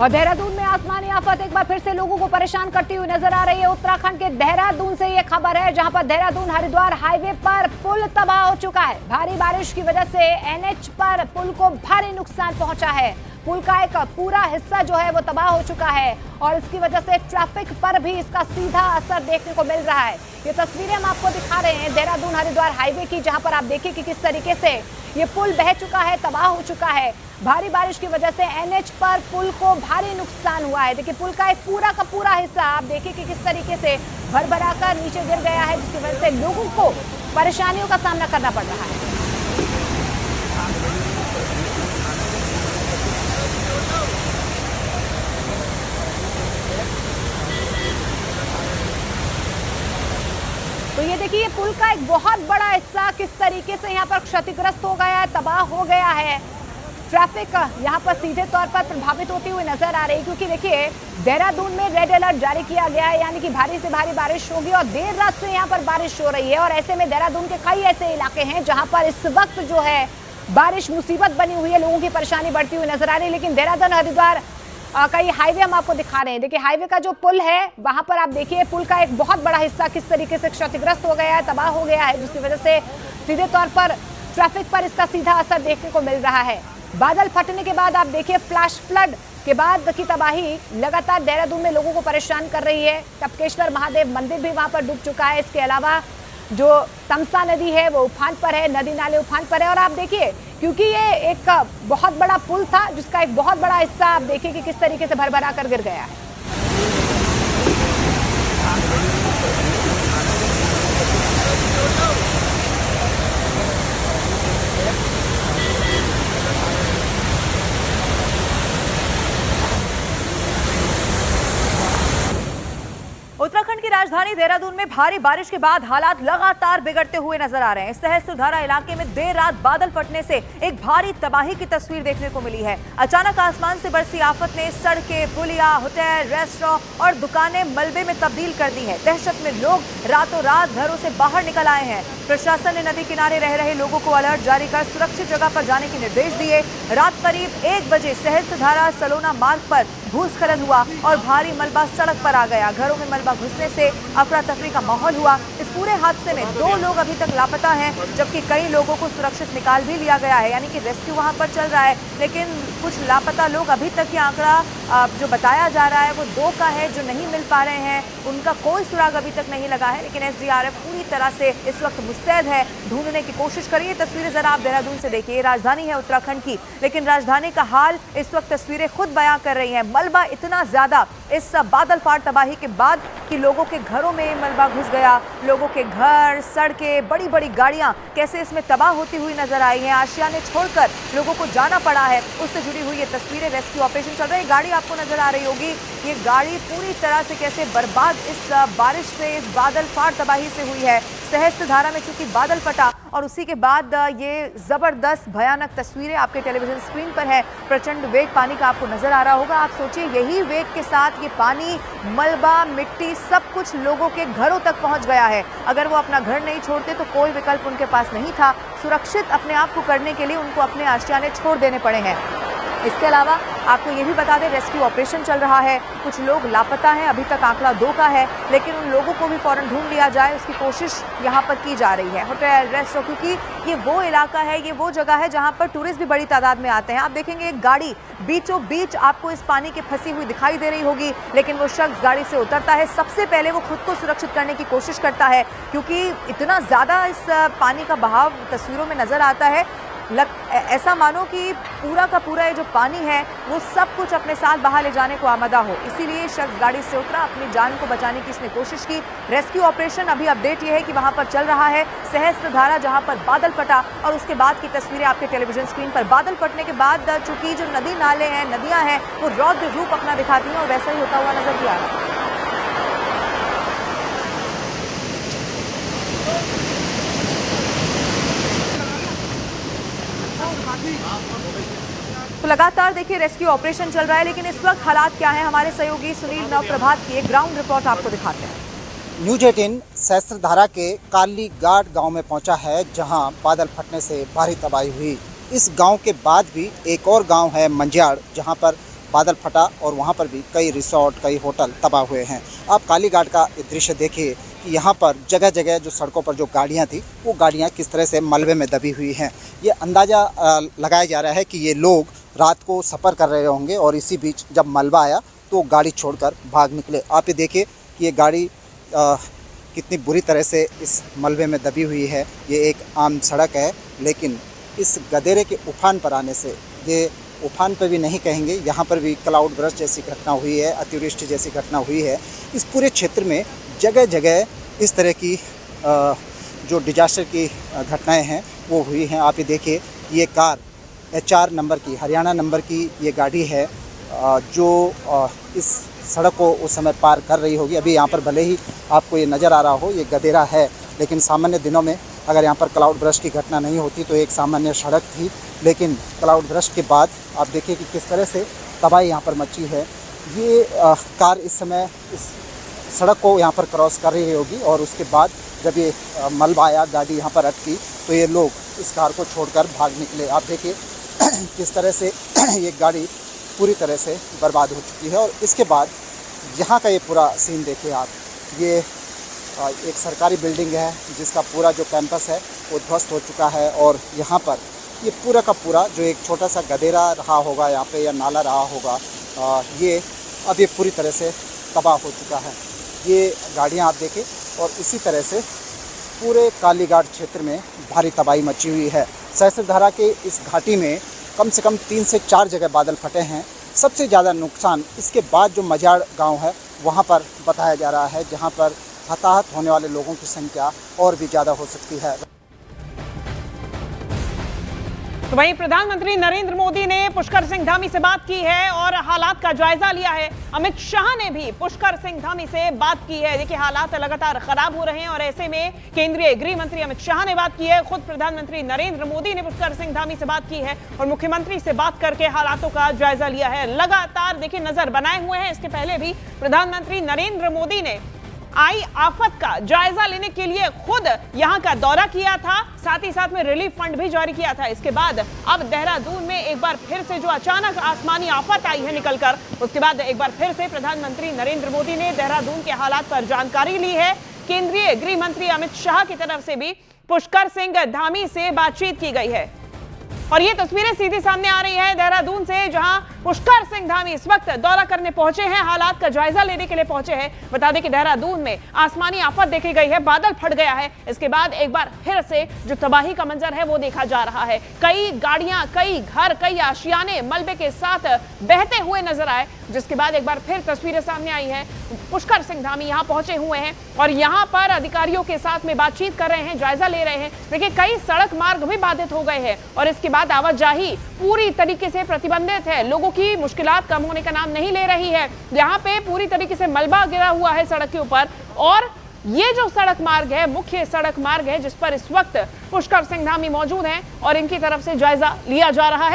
और देहरादून में आसमानी आफत एक बार फिर से लोगों को परेशान करती हुई नजर आ रही है। उत्तराखंड के देहरादून से ये खबर है, जहां पर देहरादून हरिद्वार हाईवे पर पुल तबाह हो चुका है। भारी बारिश की वजह से एनएच पर पुल को भारी नुकसान पहुंचा है। पुल का एक पूरा हिस्सा जो है वो तबाह हो चुका है और इसकी वजह से ट्रैफिक पर भी इसका सीधा असर देखने को मिल रहा है। ये तस्वीरें हम आपको दिखा रहे हैं देहरादून हरिद्वार हाईवे की, जहां पर आप देखिए कि किस तरीके से ये पुल बह चुका है, तबाह हो चुका है। भारी बारिश की वजह से एनएच पर पुल को भारी नुकसान हुआ है। देखिए पुल का एक पूरा का पूरा हिस्सा आप देखिए कि किस तरीके से भर-भरा कर नीचे गिर गया है, जिसकी वजह से लोगों को परेशानियों का सामना करना पड़ रहा है। तो ये देखिए पुल का एक बहुत बड़ा हिस्सा किस तरीके से यहाँ पर क्षतिग्रस्त हो गया है, तबाह हो गया है। ट्रैफिक यहाँ पर सीधे तौर पर प्रभावित होती हुई नजर आ रही है, क्योंकि देखिए देहरादून में रेड अलर्ट जारी किया गया है, यानी कि भारी से भारी बारिश होगी और देर रात से यहाँ पर बारिश हो रही है। और ऐसे में देहरादून के कई ऐसे इलाके हैं जहाँ पर इस वक्त जो है बारिश मुसीबत बनी हुई है, लोगों की परेशानी बढ़ती हुई नजर आ रही है। लेकिन देहरादून हरिद्वार कई हाईवे हम आपको दिखा रहे हैं। देखिए हाईवे का जो पुल है वहां पर आप देखिए पुल का एक बहुत बड़ा हिस्सा किस तरीके से क्षतिग्रस्त हो गया है, तबाह हो गया है, जिसकी वजह से सीधे तौर पर ट्रैफिक पर इसका सीधा असर देखने को मिल रहा है। बादल फटने के बाद आप देखिए फ्लैश फ्लड के बाद की तबाही लगातार देहरादून में लोगों को परेशान कर रही है। टपकेश्वर महादेव मंदिर भी वहां पर डूब चुका है। इसके अलावा जो तमसा नदी है वो उफान पर है, नदी नाले उफान पर है। और आप देखिए क्योंकि ये एक बहुत बड़ा पुल था, जिसका एक बहुत बड़ा हिस्सा आप देखिए कि किस तरीके से भर-भरा कर गिर गया है। उत्तराखंड की राजधानी देहरादून में भारी बारिश के बाद हालात लगातार बिगड़ते हुए नजर आ रहे हैं। सहस्त्रधारा इलाके में देर रात बादल फटने से एक भारी तबाही की तस्वीर देखने को मिली है। अचानक आसमान से बरसी आफत ने सड़कें, पुलिया, होटल, रेस्टोरेंट और दुकानें मलबे में तब्दील कर दी है। दहशत में लोग रातों रात घरों से बाहर निकल आए हैं। प्रशासन ने नदी किनारे रह रहे लोगों को अलर्ट जारी कर सुरक्षित जगह पर जाने के निर्देश दिए। रात करीब 1 बजे सहस्त्रधारा सलोना मार्ग पर भूस्खलन हुआ और भारी मलबा सड़क पर आ गया। घरों में मलबा घुसने से अफरा तफरी का माहौल हुआ। इस पूरे हादसे में 2 लोग अभी तक लापता हैं, जबकि कई लोगों को सुरक्षित निकाल भी लिया गया है, यानी कि रेस्क्यू वहां पर चल रहा है। लेकिन कुछ लापता लोग अभी तक ये आंकड़ा जो बताया जा रहा है वो 2 का है, जो नहीं मिल पा रहे हैं। उनका कोई सुराग अभी तक नहीं लगा है, लेकिन एसडीआरएफ पूरी तरह से इस वक्त मुस्तैद है, ढूंढने की कोशिश करिए। तस्वीरें जरा आप देहरादून से देखिए। राजधानी है उत्तराखंड की, लेकिन राजधानी का हाल इस वक्त तस्वीरें खुद बयां कर रही हैं। मलबा इतना ज्यादा इस बादल फाड़ तबाही के बाद कि लोगों के घरों में मलबा घुस गया। लोगों के घर, सड़कें, बड़ी बड़ी गाड़ियां कैसे इसमें तबाह होती हुई नजर आई हैं। आशियाने छोड़कर लोगों को जाना पड़ा है, उससे जुड़ी हुई ये तस्वीरें। रेस्क्यू ऑपरेशन चल रहा है। गाड़ी आपको नजर आ रही होगी, ये गाड़ी पूरी तरह से कैसे बर्बाद इस बारिश से, इस बादल फाड़ तबाही से हुई है। सहस्त्रधारा में चूंकि बादल फटा और उसी के बाद ये जबरदस्त भयानक तस्वीरें आपके टेलीविजन स्क्रीन पर है। प्रचंड वेग पानी का आपको नजर आ रहा होगा। आप सोचिए यही वेग के साथ ये पानी, मलबा, मिट्टी सब कुछ लोगों के घरों तक पहुंच गया है। अगर वो अपना घर नहीं छोड़ते तो कोई विकल्प उनके पास नहीं था। सुरक्षित अपने आप को करने के लिए उनको अपने आशियाने छोड़ देने पड़े हैं। इसके अलावा आपको ये भी बता दें रेस्क्यू ऑपरेशन चल रहा है। कुछ लोग लापता हैं, अभी तक आंकड़ा 2 का है, लेकिन उन लोगों को भी फौरन ढूंढ लिया जाए, उसकी कोशिश यहाँ पर की जा रही है। होटल, रेस्टोरेंट, क्योंकि ये वो इलाका है, ये वो जगह है जहाँ पर टूरिस्ट भी बड़ी तादाद में आते हैं। आप देखेंगे एक गाड़ी बीचों बीच आपको इस पानी के फंसी हुई दिखाई दे रही होगी, लेकिन वो शख्स गाड़ी से उतरता है, सबसे पहले वो खुद को सुरक्षित करने की कोशिश करता है, क्योंकि इतना ज़्यादा इस पानी का बहाव तस्वीरों में नज़र आता है। ऐसा मानो कि पूरा का पूरा ये जो पानी है वो सब कुछ अपने साथ बहा ले जाने को आमादा हो। इसीलिए शख्स गाड़ी से उतरा, अपनी जान को बचाने की इसने कोशिश की। रेस्क्यू ऑपरेशन अभी अपडेट ये है कि वहां पर चल रहा है। सहस्त्रधारा जहां पर बादल फटा और उसके बाद की तस्वीरें आपके टेलीविजन स्क्रीन पर। बादल फटने के बाद चूंकि जो नदी नाले हैं, नदियां हैं, वो रौद्र रूप अपना दिखाती हैं और वैसा ही होता हुआ नजर भी आ रहा है। तो लगातार देखिए रेस्क्यू ऑपरेशन चल रहा है, लेकिन इस वक्त हालात क्या है, हमारे सहयोगी सुनील नवप्रभात की एक ग्राउंड रिपोर्ट आपको दिखाते हैं। न्यूज 18 सहस्त्रधारा के काली गाट गांव में पहुंचा है, जहां बादल फटने से भारी तबाही हुई। इस गांव के बाद भी एक और गांव है मंजियाड़, जहां पर बादल फटा और वहाँ पर भी कई रिसोर्ट, कई होटल तबाह हुए हैं। आप काली घाट का ये दृश्य देखिए कि यहाँ पर जगह जगह जो सड़कों पर जो गाड़ियाँ थी वो गाड़ियाँ किस तरह से मलबे में दबी हुई हैं। ये अंदाज़ा लगाया जा रहा है कि ये लोग रात को सफ़र कर रहे होंगे और इसी बीच जब मलबा आया तो गाड़ी छोड़कर भाग निकले। आप ये देखिए कि ये गाड़ी कितनी बुरी तरह से इस मलबे में दबी हुई है। ये एक आम सड़क है, लेकिन इस गदेरे के उफान पर आने से, ये उफान पर भी नहीं कहेंगे, यहाँ पर भी क्लाउड बर्स्ट जैसी घटना हुई है, अतिवृष्टि जैसी घटना हुई है। इस पूरे क्षेत्र में जगह जगह इस तरह की जो डिजास्टर की घटनाएं हैं वो हुई हैं। आप ये देखिए, ये कार HR नंबर की, हरियाणा नंबर की ये गाड़ी है जो इस सड़क को उस समय पार कर रही होगी। अभी यहाँ पर भले ही आपको ये नज़र आ रहा हो, ये गदेरा है, लेकिन सामान्य दिनों में अगर यहाँ पर क्लाउड बर्स्ट की घटना नहीं होती तो एक सामान्य सड़क थी। लेकिन क्लाउड बर्स्ट के बाद आप देखिए कि किस तरह से तबाही यहाँ पर मची है। ये कार इस समय इस सड़क को यहाँ पर क्रॉस कर रही होगी और उसके बाद जब ये मलबा आया, गाड़ी यहाँ पर अटकी, तो ये लोग इस कार को छोड़कर भाग निकले। आप देखिए किस तरह से ये गाड़ी पूरी तरह से बर्बाद हो चुकी है। और इसके बाद यहाँ का ये पूरा सीन देखिए आप, ये एक सरकारी बिल्डिंग है जिसका पूरा जो कैंपस है वो ध्वस्त हो चुका है और यहाँ पर ये पूरा का पूरा जो एक छोटा सा गदेरा रहा होगा यहाँ पे या नाला रहा होगा, ये अब ये पूरी तरह से तबाह हो चुका है। ये गाड़ियाँ आप देखें और इसी तरह से पूरे कालीघाट क्षेत्र में भारी तबाही मची हुई है। सहस्त्रधारा के इस घाटी में कम से कम 3 से 4 जगह बादल फटे हैं। सबसे ज़्यादा नुकसान इसके बाद जो मजाड़ गांव है वहां पर बताया जा रहा है, जहां पर हताहत होने वाले लोगों की संख्या और भी ज़्यादा हो सकती है। तो वहीं प्रधानमंत्री नरेंद्र मोदी ने पुष्कर सिंह धामी से बात की है और हालात का जायजा लिया है। अमित शाह ने भी पुष्कर सिंह धामी से बात की है। देखिए, हालात लगातार खराब हो रहे हैं और ऐसे में केंद्रीय गृह मंत्री अमित शाह ने बात की है। खुद प्रधानमंत्री नरेंद्र मोदी ने पुष्कर सिंह धामी से बात की है और मुख्यमंत्री से बात करके हालातों का जायजा लिया है। लगातार देखिए नजर बनाए हुए हैं। इसके पहले भी प्रधानमंत्री नरेंद्र मोदी ने आई आफत का जायजा लेने के लिए खुद यहां का दौरा किया था, साथ ही साथ में रिलीफ फंड भी जारी किया था। इसके बाद अब देहरादून में एक बार फिर से जो अचानक आसमानी आफत आई है निकलकर, उसके बाद एक बार फिर से प्रधानमंत्री नरेंद्र मोदी ने देहरादून के हालात पर जानकारी ली है। केंद्रीय गृह मंत्री अमित शाह की तरफ से भी पुष्कर सिंह धामी से बातचीत की गई है और ये तस्वीरें सीधी सामने आ रही है देहरादून से, जहां पुष्कर सिंह धामी इस वक्त दौरा करने पहुंचे हैं, हालात का जायजा लेने के लिए पहुंचे हैं। बता दें कि देहरादून में आसमानी आफत देखी गई है, बादल फट गया है। इसके बाद एक बार फिर से जो तबाही का मंजर है वो देखा जा रहा है। कई गाड़ियां, कई घर, कई आशियाने मलबे के साथ बहते हुए नजर आए, जिसके बाद एक बार फिर तस्वीरें सामने आई है। पुष्कर सिंह धामी यहाँ पहुंचे हुए हैं और यहाँ पर अधिकारियों के साथ में बातचीत कर रहे हैं, जायजा ले रहे हैं। देखिए, कई सड़क मार्ग भी बाधित हो गए हैं और इसके बाद आवाजाही पूरी तरीके से प्रतिबंधित है। लोगों की मुश्किलात कम होने का नाम नहीं ले रही है। यहाँ पे पूरी तरीके से मलबा गिरा हुआ है सड़क के ऊपर और ये जो सड़क मार्ग है, मुख्य सड़क मार्ग है, जिस पर इस वक्त पुष्कर सिंह धामी मौजूद हैं और इनकी तरफ से जायजा लिया जा रहा है।